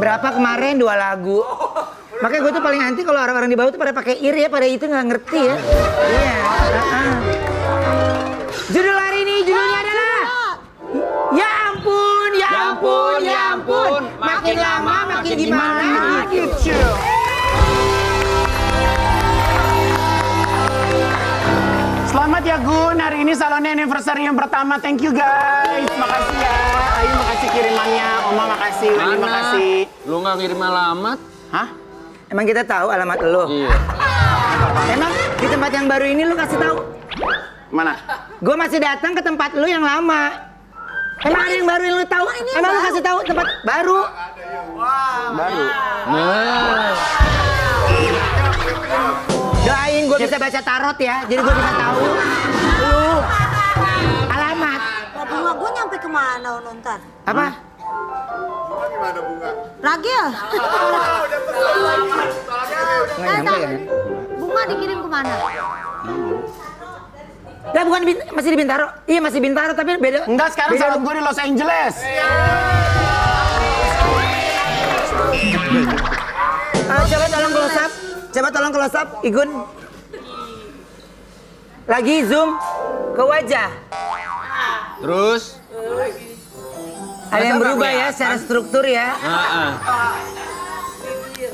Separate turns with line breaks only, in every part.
Berapa kemarin 2 lagu. Makanya gue tuh paling anti kalau orang-orang di bawah tuh pada pakai ear ya, pada itu nggak ngerti ya. Iya. Judul hari ini judulnya adalah Ya ampun, ya ampun, ya ampun. Makin lama makin gimana gitu.
Selamat ya Gun, hari ini salonnya anniversary yang pertama. Thank you guys, makasih ya. Ayu makasih kirimannya, Oma makasih, Wendy makasih.
Lu nggak ngirim alamat?
Hah?
Emang kita tahu alamat lo?
Iya.
Emang di tempat yang baru ini lu kasih tahu?
Mana?
Gue masih datang ke tempat lu yang lama. Emang ada yang baru yang lu tahu? Emang lu kasih tahu tempat baru?
Baru.
Nah.
Doain gue bisa baca tarot ya, jadi gue bisa tahu lu alamat.
Lah bunga gue nyampe kemana nonton?
Apa?
Bunga gimana bunga?
Ragil.
Nggak nyampe kan?
Bunga dikirim kemana?
Lah bukan masih di Bintaro? Iya masih Bintaro tapi beda.
Enggak, sekarang
beda.
salon gue di Los Angeles.
Coba tolong close up. Coba tolong close up, Igun. Lagi zoom ke wajah.
Terus?
Ada yang
Masa
berubah
nggak
ya secara struktur ya.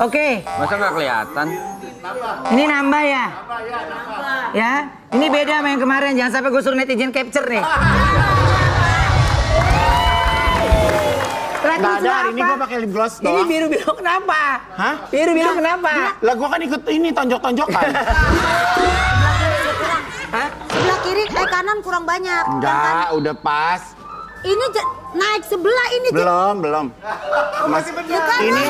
Oke,
Masa nggak kelihatan?
ini nambah ya. Ya, ini beda sama yang kemarin. Jangan sampai gue suruh netizen capture nih. Lah,
Nggak
terus
ada,
lu
hari ini
apa?
gue pakai lip gloss
Ini
doang.
biru-biru kenapa?
Hah?
Biru-biru kenapa?
Lah gue kan ikut ini tonjok-tonjokan.
Hah?
Sebelah kiri, kanan kurang banyak.
Enggak, udah pas.
Ini naik sebelah ini.
Belum. Masih benar. Ini.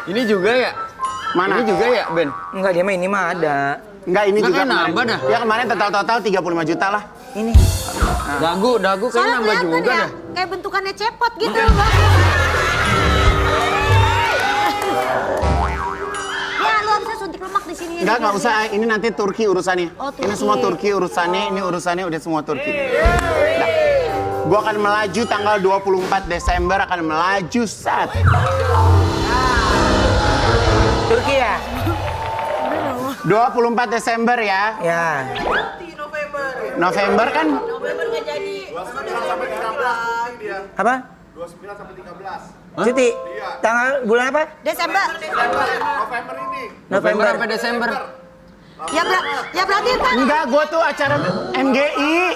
Ini juga ya?
Mana?
Ini juga ya, Ben?
Enggak, dia mah ini mah ada.
Enggak, ini
Nggak,
juga
kan nambah
kemarin.
dah.
Ya kemarin total 35 juta lah.
Ini.
Dagu kayaknya
Soalnya
nambah
kelihatan
juga
ya,
dah.
kayak bentukannya cepot gitu. Ya, lu bisa suntik lemak di sini.
Enggak usah. Ini nanti Turki urusannya.
Oh, Turki.
Ini semua Turki urusannya. Ini urusannya udah semua Turki. Nah, gua akan melaju tanggal 24 Desember akan melaju saat.
Turki ya?
24 Desember ya.
Ya.
November kan?
Apa?
29 sampai 13.
Cuti. Tanggal bulan apa?
Desember.
November ini.
November sampai Desember.
Ya berarti ntar.
Enggak, gua tuh acara MGI.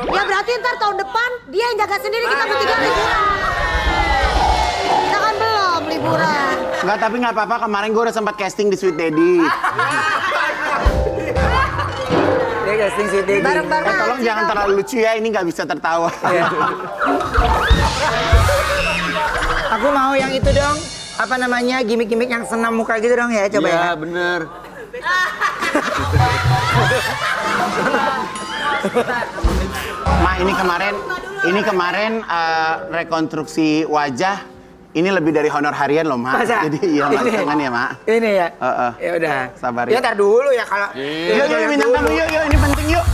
Ya berarti ntar tahun depan dia yang jaga sendiri, kita bertiga liburan. Kita kan belum liburan.
Enggak, tapi nggak apa-apa. Kemarin gua udah sempat casting di Sweet Daddy.
Dia casting si Dedi.
Bareng-bareng.
Tolong jangan terlalu lucu ya, ini nggak bisa tertawa.
Aku mau yang itu dong. Apa namanya? Gimik-gimik yang senam muka gitu dong ya, coba ya.
Iya, bener.
Ma, ini kemarin rekonstruksi wajah ini lebih dari honor harian loh, Ma.
Masa?
Jadi iya, Ma, jangan ya, Ma.
Ini ya?
Ya
udah.
Sabar
Ya
ya.
ntar dulu ya kalau...
Yuk, bintang tamu, yuk, ini penting yuk.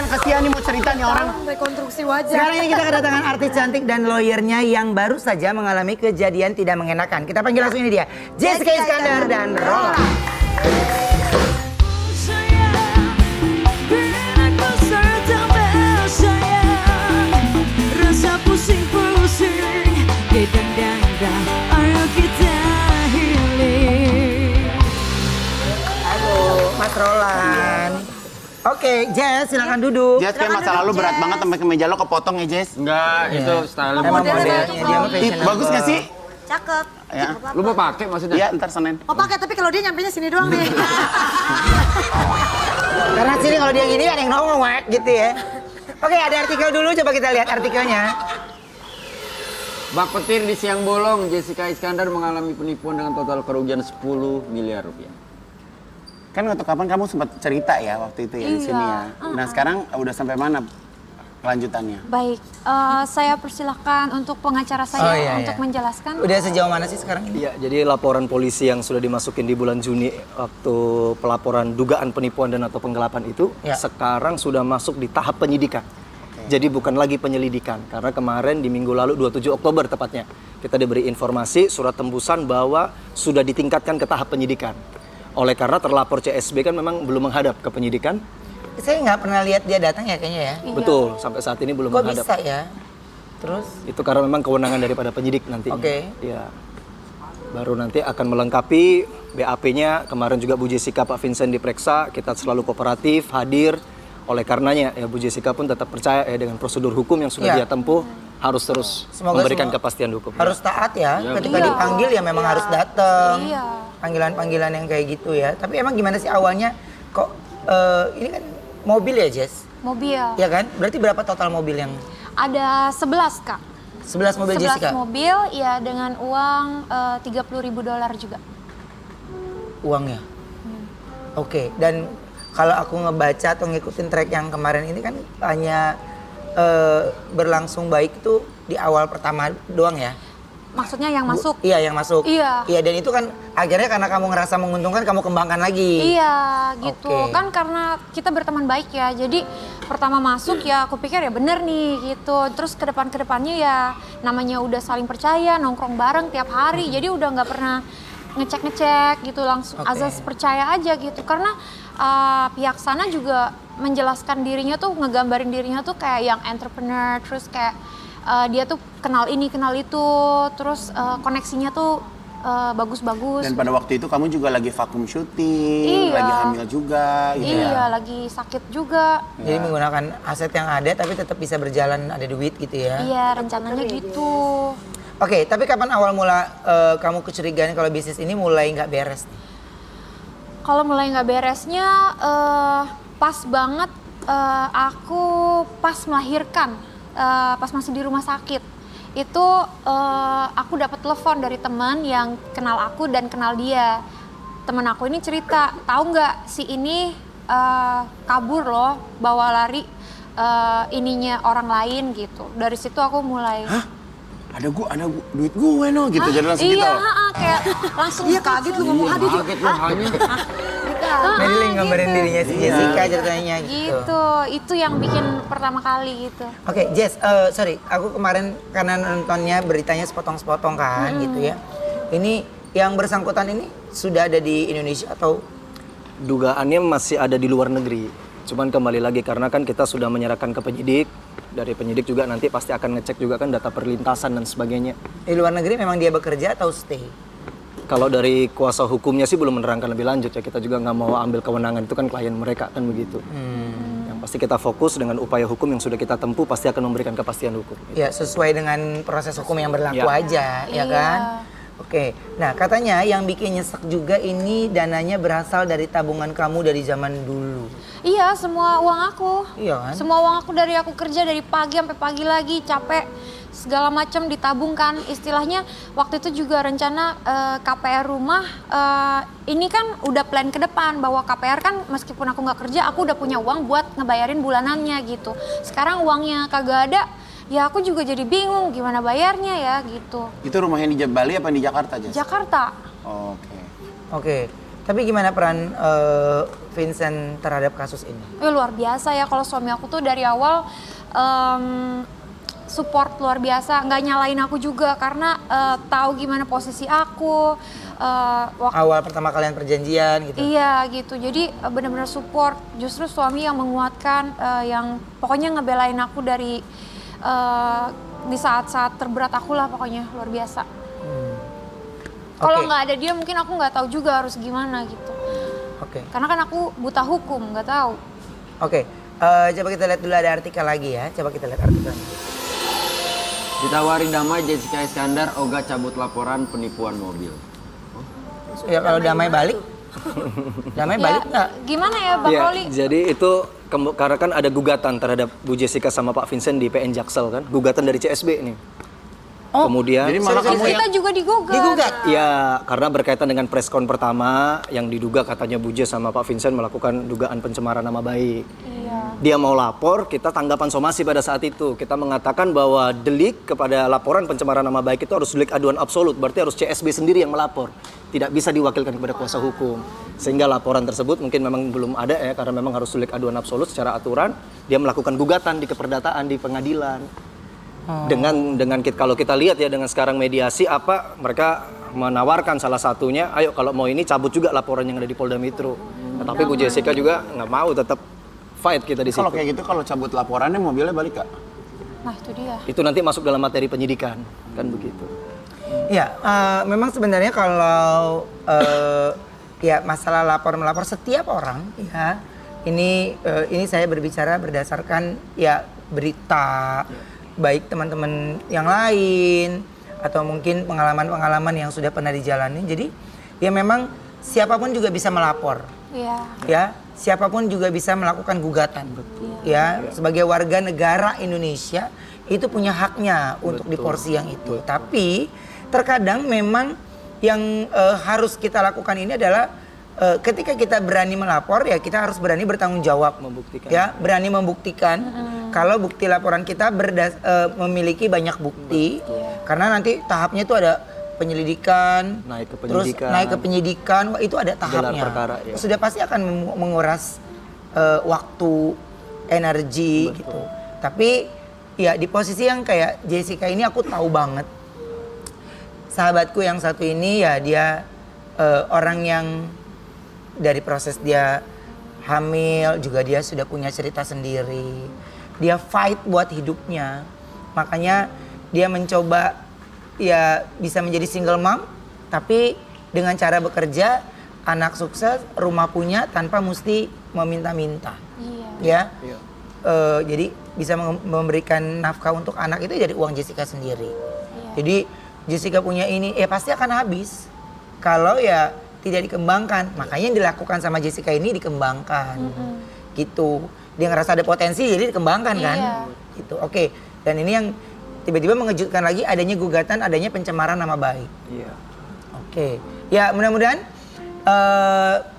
Kasihan nih mau cerita nih orang.
Rekonstruksi wajah.
Sekarang ini kita kedatangan artis cantik dan lawyernya yang baru saja mengalami kejadian tidak mengenakan. Kita panggil langsung ini dia, Jessica Iskandar dan Rola. Halo, Mas Roland. Oke, Jess, silakan duduk.
Jess, kayak masa lalu berat banget sampai kemeja lo kepotong ya, Jess.
Enggak, itu style
Emang
model.
modelnya dia mah
Ih,
fashionable.
bagus gak sih?
Cakep.
Ya.
Lu mau pakai maksudnya?
Iya, ntar Senin.
Oh pakai, tapi kalau dia nyampenya sini doang nih.
Karena sini kalau dia gini ada yang nongol wek gitu ya. Oke, ada artikel dulu, coba kita lihat artikelnya.
Bak petir di siang bolong, Jessica Iskandar mengalami penipuan dengan total kerugian 10 miliar rupiah.
Kan waktu kapan kamu sempat cerita ya waktu itu ya di sini ya. Nah sekarang udah sampai mana? kelanjutannya.
Baik, saya persilahkan untuk pengacara saya untuk menjelaskan.
Udah sejauh mana sih sekarang ini?
Iya, jadi laporan polisi yang sudah dimasukin di bulan Juni waktu pelaporan dugaan penipuan dan atau penggelapan itu sekarang sudah masuk di tahap penyidikan. Jadi bukan lagi penyelidikan karena kemarin di minggu lalu 27 Oktober tepatnya kita diberi informasi surat tembusan bahwa sudah ditingkatkan ke tahap penyidikan. Oleh karena terlapor CSB kan memang belum menghadap ke penyidikan.
Saya nggak pernah lihat dia datang ya kayaknya ya.
Iya.
Betul, sampai saat ini belum
Kok
menghadap.
bisa ya? Terus?
Itu karena memang kewenangan daripada penyidik nantinya.
Oke.
Ya. Baru nanti akan melengkapi BAP-nya. Kemarin juga Bu Jessica, Pak Vincent diperiksa, kita selalu kooperatif, hadir. Oleh karenanya ya Bu Jessica pun tetap percaya ya dengan prosedur hukum yang sudah dia tempuh harus terus
Semoga
memberikan
semua
kepastian hukum.
Harus taat ya. Ketika
Iya.
dipanggil ya memang harus datang.
Iya.
Panggilan-panggilan yang kayak gitu ya. Tapi emang gimana sih awalnya kok ini kan mobil ya, Jess?
Mobil.
Ya kan? Berarti berapa total mobil yang
Ada 11, Kak.
11 mobil
11
Jessica?
mobil, ya dengan uang $30.000 juga.
Uangnya? Oke, dan kalau aku ngebaca atau ngikutin track yang kemarin ini kan hanya berlangsung baik itu di awal pertama doang ya?
Maksudnya yang masuk?
Iya, yang masuk.
Iya.
Iya, dan itu kan akhirnya karena kamu ngerasa menguntungkan, kamu kembangkan lagi.
Iya, gitu.
Oke.
Kan karena kita berteman baik ya. Jadi pertama masuk ya aku pikir ya bener nih gitu. Terus ke depannya ya namanya udah saling percaya, nongkrong bareng tiap hari. Jadi udah nggak pernah ngecek gitu, langsung azas percaya aja gitu. Karena pihak sana juga menjelaskan dirinya tuh, ngegambarin dirinya tuh kayak yang entrepreneur, terus kayak dia tuh kenal ini, kenal itu, terus koneksinya tuh bagus-bagus.
Dan pada waktu itu kamu juga lagi vakum syuting,
Iya.
lagi hamil juga gitu
Iya,
ya.
lagi sakit juga.
Jadi menggunakan aset yang ada tapi tetap bisa berjalan, ada duit gitu ya.
Iya, rencananya gitu.
Oke, tapi kapan awal mula kamu kecurigaan kalau bisnis ini mulai nggak beres?
Kalau mulai nggak beresnya, pas banget aku pas melahirkan, pas masih di rumah sakit. Itu aku dapat telepon dari teman yang kenal aku dan kenal dia. Teman aku ini cerita, tahu nggak si ini kabur loh, bawa lari ininya orang lain gitu. Dari situ aku mulai.
Hah? Ada duit gue no gitu. Jadi langsung
Iya,
gitu.
kayak langsung.
Dia kaget lu ngomong ada
Kaget lu hanya.
Jadi lu nggambarin dirinya si Jessica ceritanya gitu.
Gitu, itu yang bikin pertama kali gitu.
Oke, Jess, sorry, aku kemarin karena nontonnya beritanya sepotong-sepotong kan gitu ya. Ini yang bersangkutan ini sudah ada di Indonesia atau?
Dugaannya masih ada di luar negeri. Cuman kembali lagi karena kan kita sudah menyerahkan ke penyidik. Dari penyidik juga nanti pasti akan ngecek juga kan data perlintasan dan sebagainya.
Di luar negeri memang dia bekerja atau stay?
Kalau dari kuasa hukumnya sih belum menerangkan lebih lanjut ya. Kita juga nggak mau ambil kewenangan, itu kan klien mereka kan begitu. Yang pasti kita fokus dengan upaya hukum yang sudah kita tempuh pasti akan memberikan kepastian hukum.
Ya, sesuai dengan proses hukum yang berlaku
Ya.
aja, ya
Iya.
kan? Oke, nah katanya yang bikin nyesek juga ini dananya berasal dari tabungan kamu dari zaman dulu.
Iya, semua uang aku.
Iya kan?
Semua uang aku dari aku kerja dari pagi sampai pagi lagi, capek segala macam ditabungkan. Istilahnya waktu itu juga rencana KPR rumah ini kan udah plan ke depan bahwa KPR kan meskipun aku nggak kerja, aku udah punya uang buat ngebayarin bulanannya gitu. Sekarang uangnya kagak ada. Ya aku juga jadi bingung gimana bayarnya ya gitu.
Itu rumahnya di Bali apa di Jakarta, Jess?
Jakarta.
Oke.
Oke, tapi gimana peran Vincent terhadap kasus ini?
Luar biasa ya, kalau suami aku tuh dari awal support luar biasa, nggak nyalain aku juga karena tahu gimana posisi aku.
Awal pertama kalian perjanjian gitu?
Iya gitu, jadi benar-benar support. Justru suami yang menguatkan, yang pokoknya ngebelain aku dari di saat-saat terberat aku lah, pokoknya luar biasa. Kalau
Oke.
nggak ada dia mungkin aku nggak tahu juga harus gimana gitu.
Oke.
Karena kan aku buta hukum, nggak tahu.
Oke, coba kita lihat dulu ada artikel lagi ya. Coba kita lihat artikelnya.
Ditawari damai Jessica Iskandar, Oga cabut laporan penipuan mobil.
Ya kalau damai balik, damai balik nggak?
Gimana ya Bang
Iya,
Roli?
jadi itu karena kan ada gugatan terhadap Bu Jessica sama Pak Vincent di PN Jaksel kan, gugatan dari CSB ini.
Oh,
Kemudian
jadi malah
Terus
kamu yang
kita juga digugat.
Digugat.
ya karena berkaitan dengan preskon pertama yang diduga katanya Bu Jess sama Pak Vincent melakukan dugaan pencemaran nama baik.
Iya.
Dia mau lapor, kita tanggapan somasi pada saat itu. Kita mengatakan bahwa delik kepada laporan pencemaran nama baik itu harus delik aduan absolut, berarti harus CSB sendiri yang melapor. Tidak bisa diwakilkan kepada kuasa hukum. Sehingga laporan tersebut mungkin memang belum ada ya, karena memang harus delik aduan absolut secara aturan. Dia melakukan gugatan di keperdataan, di pengadilan. Kalau kita lihat ya dengan sekarang mediasi apa, mereka menawarkan salah satunya, ayo kalau mau ini cabut juga laporan yang ada di Polda Metro. Tapi Bu Jessica juga nggak mau, tetap fight kita di situ.
Kalau kayak gitu, kalau cabut laporannya mobilnya balik Kak?
Nah itu dia.
Itu nanti masuk dalam materi penyidikan, kan begitu.
Ya, memang sebenarnya kalau ya masalah lapor melapor setiap orang ya ini saya berbicara berdasarkan ya berita baik teman-teman yang lain atau mungkin pengalaman-pengalaman yang sudah pernah dijalani. Jadi ya memang siapapun juga bisa melapor.
Iya.
Ya, siapapun juga bisa melakukan gugatan. Ya, sebagai warga negara Indonesia itu punya haknya untuk di porsi yang itu. Tapi terkadang memang yang harus kita lakukan ini adalah ketika kita berani melapor ya kita harus berani bertanggung jawab,
Membuktikan.
ya berani membuktikan kalau bukti laporan kita memiliki banyak bukti. Karena nanti tahapnya itu ada penyelidikan,
Naik ke
terus
penyidikan.
naik ke penyidikan, itu ada tahapnya.
perkara, ya.
Sudah pasti akan menguras waktu, energi gitu. Tapi ya di posisi yang kayak Jessica ini aku tahu banget. Sahabatku yang satu ini ya dia orang yang dari proses dia hamil juga dia sudah punya cerita sendiri. Dia fight buat hidupnya. Makanya dia mencoba ya bisa menjadi single mom tapi dengan cara bekerja, anak sukses, rumah punya tanpa mesti meminta-minta.
Iya.
Ya. Jadi bisa memberikan nafkah untuk anak itu dari uang Jessica sendiri. Jadi Jessica punya ini ya pasti akan habis kalau ya tidak dikembangkan. Makanya yang dilakukan sama Jessica ini dikembangkan. Gitu. Dia ngerasa ada potensi jadi dikembangkan kan. Gitu. Oke. Dan ini yang tiba-tiba mengejutkan lagi adanya gugatan, adanya pencemaran nama baik.
Iya.
Oke. Ya mudah-mudahan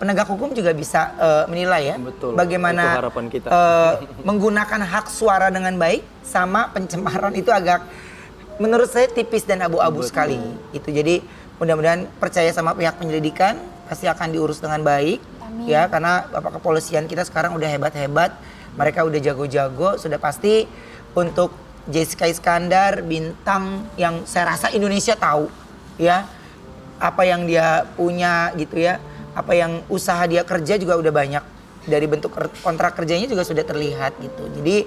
penegak hukum juga bisa menilai ya.
Betul,
Bagaimana
itu harapan kita.
menggunakan hak suara dengan baik sama pencemaran itu agak menurut saya tipis dan abu-abu sekali. Itu jadi mudah-mudahan percaya sama pihak penyelidikan pasti akan diurus dengan baik.
Amin.
Ya karena Bapak Kepolisian kita sekarang udah hebat-hebat, mereka udah jago-jago, sudah pasti untuk Jessica Iskandar bintang yang saya rasa Indonesia tahu ya apa yang dia punya gitu ya, apa yang usaha dia kerja juga udah banyak, dari bentuk kontrak kerjanya juga sudah terlihat gitu. Jadi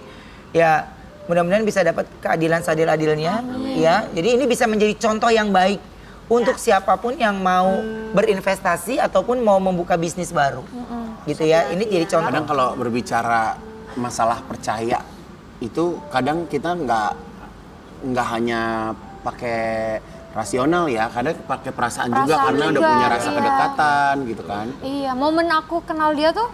ya mudah-mudahan bisa dapat keadilan seadil-adilnya ya. Jadi ini bisa menjadi contoh yang baik untuk siapapun yang mau berinvestasi ataupun mau membuka bisnis baru gitu ya. Ini jadi contoh.
Kadang kalau berbicara masalah percaya itu kadang kita nggak hanya pakai rasional ya, kadang pakai perasaan juga karena udah
juga,
punya rasa
iya.
kedekatan gitu kan.
Iya, momen aku kenal dia tuh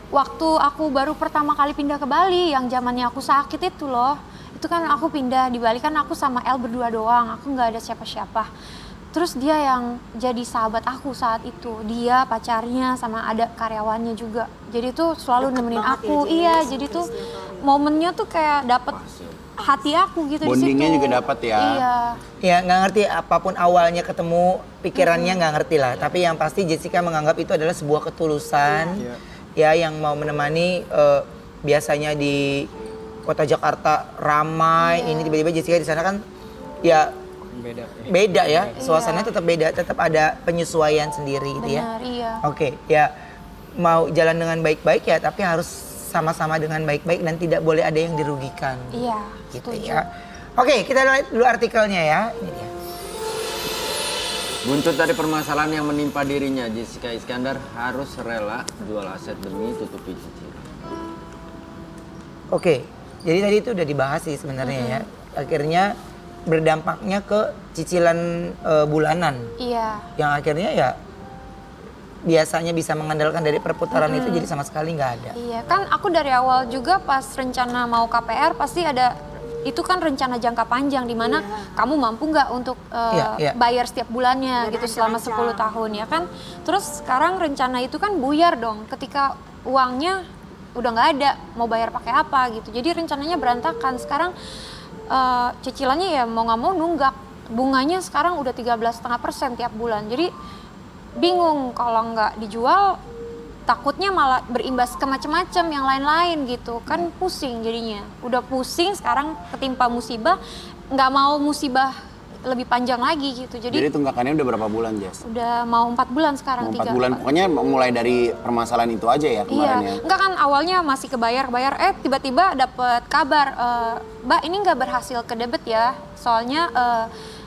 waktu aku baru pertama kali pindah ke Bali, yang zamannya aku sakit itu loh. Itu kan aku pindah di Bali kan aku sama El berdua doang, aku nggak ada siapa-siapa. Terus dia yang jadi sahabat aku saat itu, dia pacarnya sama ada karyawannya juga. Jadi tuh selalu nemenin aku, iya. Jadi tuh momennya tuh kayak dapet hati aku gitu di situ.
Bondingnya juga dapat ya.
Iya.
Ya nggak ngerti apapun awalnya ketemu pikirannya nggak ngerti lah. Tapi yang pasti Jessica menganggap itu adalah sebuah ketulusan ya yang mau menemani biasanya di kota Jakarta ramai. Ini tiba-tiba Jessica di sana kan ya beda ya. Suasananya tetap beda, tetap ada penyesuaian sendiri gitu ya.
Benar, iya.
Oke, ya mau jalan dengan baik-baik ya tapi harus sama-sama dengan baik-baik dan tidak boleh ada yang dirugikan.
Iya,
Gitu
setuju.
ya. Oke, kita lihat dulu artikelnya ya. Ini dia.
Buntut dari permasalahan yang menimpa dirinya, Jessica Iskandar harus rela jual aset demi tutupi cicilan.
Oke, jadi tadi itu udah dibahas sih sebenarnya ya. Akhirnya berdampaknya ke cicilan bulanan.
Iya.
Yang akhirnya ya biasanya bisa mengandalkan dari perputaran itu jadi sama sekali nggak ada.
Iya, kan aku dari awal juga pas rencana mau KPR pasti ada itu kan rencana jangka panjang di mana kamu mampu nggak untuk bayar setiap bulannya gitu selama 10 tahun ya kan. Terus sekarang rencana itu kan buyar dong ketika uangnya udah nggak ada, mau bayar pakai apa gitu. Jadi rencananya berantakan. Sekarang cicilannya ya mau nggak mau nunggak. Bunganya sekarang udah 13,5% tiap bulan. Jadi bingung kalau nggak dijual takutnya malah berimbas ke macam-macam yang lain-lain gitu kan, pusing jadinya. Udah pusing sekarang ketimpa musibah, nggak mau musibah lebih panjang lagi gitu.
Jadi tunggakannya udah berapa bulan, Jess?
Udah mau 4 bulan sekarang.
Mau 4 bulan, pokoknya mulai dari permasalahan itu aja ya kemarin ya?
Enggak kan awalnya masih kebayar, tiba-tiba dapet kabar, Mbak ini nggak berhasil ke debit ya, soalnya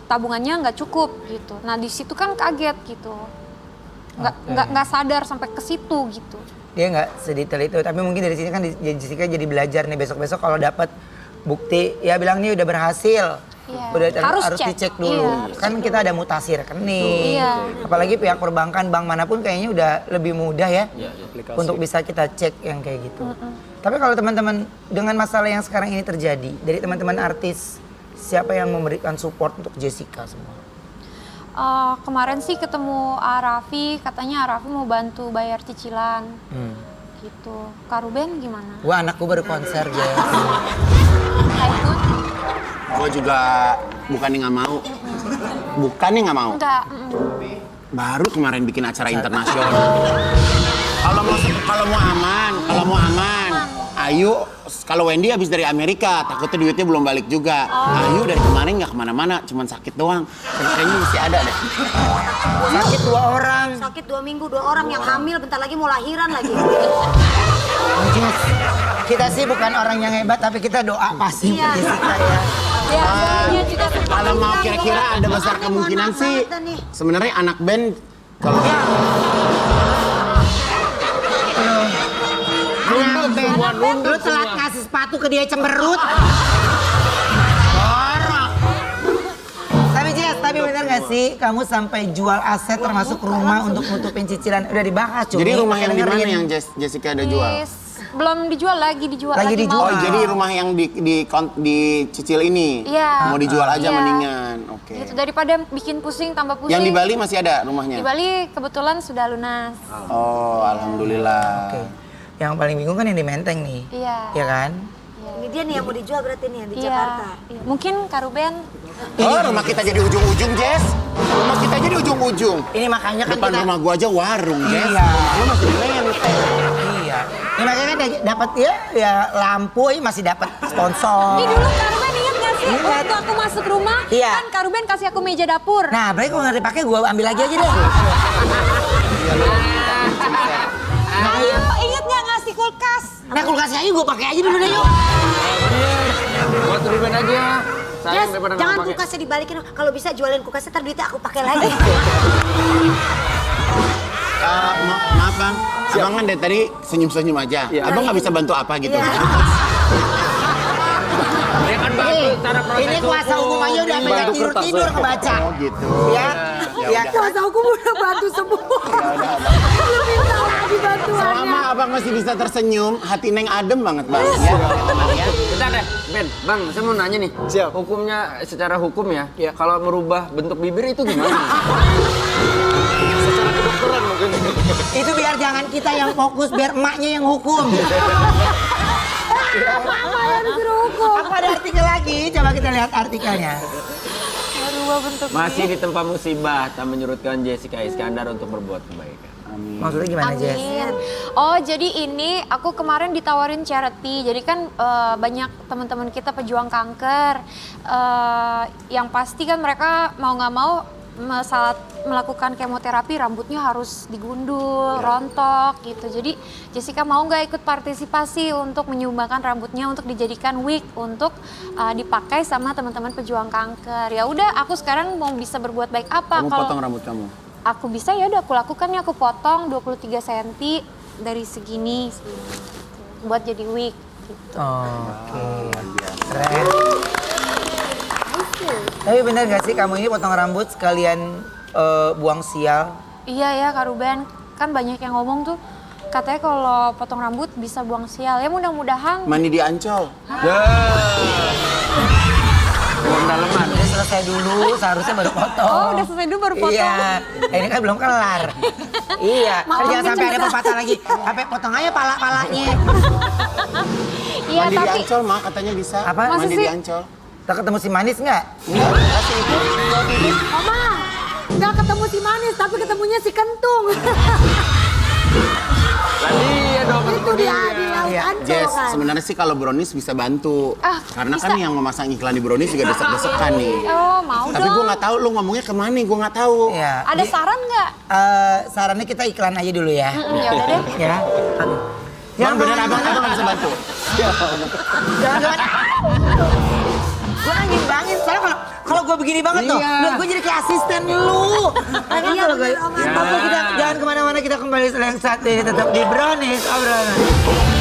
tabungannya nggak cukup gitu. Nah di situ kan kaget gitu. Nggak sadar sampai ke situ gitu.
Dia nggak sedetail itu, tapi mungkin dari sini kan Jessica jadi belajar nih besok-besok kalau dapat bukti ya bilang nih udah berhasil. Udah harus dicek dulu. Kan kita ada mutasi rekening. Apalagi pihak perbankan, bank manapun kayaknya udah lebih mudah ya untuk bisa kita cek yang kayak gitu. Tapi kalau teman-teman dengan masalah yang sekarang ini terjadi dari teman-teman artis, siapa yang memberikan support untuk Jessica semua?
Kemarin sih ketemu Arafi, katanya Arafi mau bantu bayar cicilan. Gitu. Kak Ruben gimana?
Wah, anakku baru konser, Jess.
Ikut?
Gue juga bukannya nggak mau. Bukannya nggak mau.
Enggak.
Baru kemarin bikin acara internasional. Kalau mau aman. Ayu, kalau Wendy habis dari Amerika, takutnya duitnya belum balik juga. Ayu dari kemarin nggak kemana-mana, cuman sakit doang. Kayaknya mesti ada deh.
Sakit 2 orang.
Sakit 2 minggu, 2 orang yang hamil, bentar lagi mau lahiran lagi.
Jess, kita sih bukan orang yang hebat, tapi kita doa pasti untuk Jessica ya.
Kalau mau kira-kira ada besar kemungkinan sih, sebenarnya anak band kalau
Lu telat ngasih sepatu ke dia cemberut. Tapi Jess, bener gak sih kamu sampai jual aset termasuk rumah untuk nutupin cicilan? Udah dibahas cuy.
Jadi rumah yang di mana yang Jessica ada jual?
Belum dijual, lagi dijual.
Oh, jadi rumah yang dicicil ini mau dijual aja mendingan. Oke.
Gitu, daripada bikin pusing tambah pusing.
Yang di Bali masih ada rumahnya?
Di Bali kebetulan sudah lunas.
Oh, alhamdulillah.
Oke. Yang paling bingung kan yang di Menteng nih.
Iya.
Iya kan?
Ini dia nih yang mau dijual berarti nih yang di Jakarta.
Iya. Mungkin Kak Ruben.
Oh, rumah kita jadi ujung-ujung, Jess. Rumah kita jadi ujung-ujung.
Ini makanya kan
depan rumah gua aja warung, Jess.
Iya.
Lu masih di Menteng.
Iya. Ini makanya kan dapat ya lampu masih dapat sponsor.
Ini dulu Kak Ruben ingat gak sih? Waktu aku masuk rumah,
Iya.
kan Kak Ruben kasih aku meja dapur.
Nah, berarti kalau nggak dipakai gua ambil lagi aja deh.
Ayo, inget gak ngasih kulkas?
Nah, kulkasnya aja gua pakai aja dulu deh yuk.
Buat Ruben aja.
Yes, jangan kulkasnya dibalikin. Kalau bisa jualin kulkasnya, ntar duitnya aku pakai lagi.
Maaf Bang, Abang kan dari tadi senyum-senyum aja. Abang nggak bisa bantu apa gitu?
Dia kan bantu cara proses
Ini kuasa hukum aja udah sampai tidur ngebaca.
Oh gitu.
Ya. Ya.
Kuasa hukum udah bantu semua. Lu minta lagi bantuannya.
Selama Abang masih bisa tersenyum, hati Neng adem banget Bang. Ya.
Bentar deh, Ben, Bang, saya mau nanya nih.
Siap.
Hukumnya, secara hukum ya, kalau merubah bentuk bibir itu gimana?
Secara kedokteran mungkin.
Itu biar jangan kita yang fokus, biar emaknya yang hukum.
Mama yang disuruh hukum.
Apa ada artikel lagi? Coba kita lihat artikelnya.
Masih ditempa musibah, tak menyurutkan Jessica Iskandar untuk berbuat kebaikan.
Maksudnya gimana, Jess?
Amin. Oh, jadi ini aku kemarin ditawarin charity. Jadi kan banyak teman-teman kita pejuang kanker. Yang pasti kan mereka mau nggak mau saat melakukan kemoterapi rambutnya harus digundul, rontok gitu. Jadi Jessica mau nggak ikut partisipasi untuk menyumbangkan rambutnya untuk dijadikan wig untuk dipakai sama teman-teman pejuang kanker. Ya udah, aku sekarang mau bisa berbuat baik apa?
Kamu potong rambut kamu?
Aku bisa, ya udah aku lakukan nih, aku potong 23 cm dari segini buat jadi wig gitu.
Oke. Keren. Tapi bener gak sih kamu ini potong rambut sekalian buang sial?
Iya ya Kak Ruben, kan banyak yang ngomong tuh katanya kalau potong rambut bisa buang sial. Ya mudah-mudahan.
Mandi di Ancol.
Buang daleman.
Udah selesai dulu, seharusnya baru potong.
Oh, udah selesai dulu baru potong.
Iya, ini kan belum kelar. Iya, kan jangan sampai ada pepatah lagi. Sampai potong aja pala-palanya.
Iya,
Mandi di
tapi
Ancol, Ma, katanya bisa.
Apa?
Masa
Mandi
sih?
di Ancol.
Kita ketemu si manis nggak?
Mama, nggak ketemu si manis, tapi ketemunya si kentung.
Iya dong.
Itu dia di laut
Iya,
Ancol
Jess,
kan.
sebenarnya sih kalau brownies bisa bantu. Karena kan yang memasang iklan di brownies juga desek-desekan nih.
oh mau
Tapi
dong.
gue nggak tahu lu ngomongnya kemana, gue nggak tahu.
Iya.
Ada saran nggak?
Sarannya kita iklan aja dulu ya.
Ya udah deh.
Ya.
Bang, bener abang nggak bisa bantu.
Jangan. Gue kan ngimbangin, soalnya kalau gue begini banget tuh, gue jadi kayak asisten lu. Kan kalau gue,
bener, Om.
jangan kemana-mana, kita kembali yang satu ini tetap di Brownies, obrolan.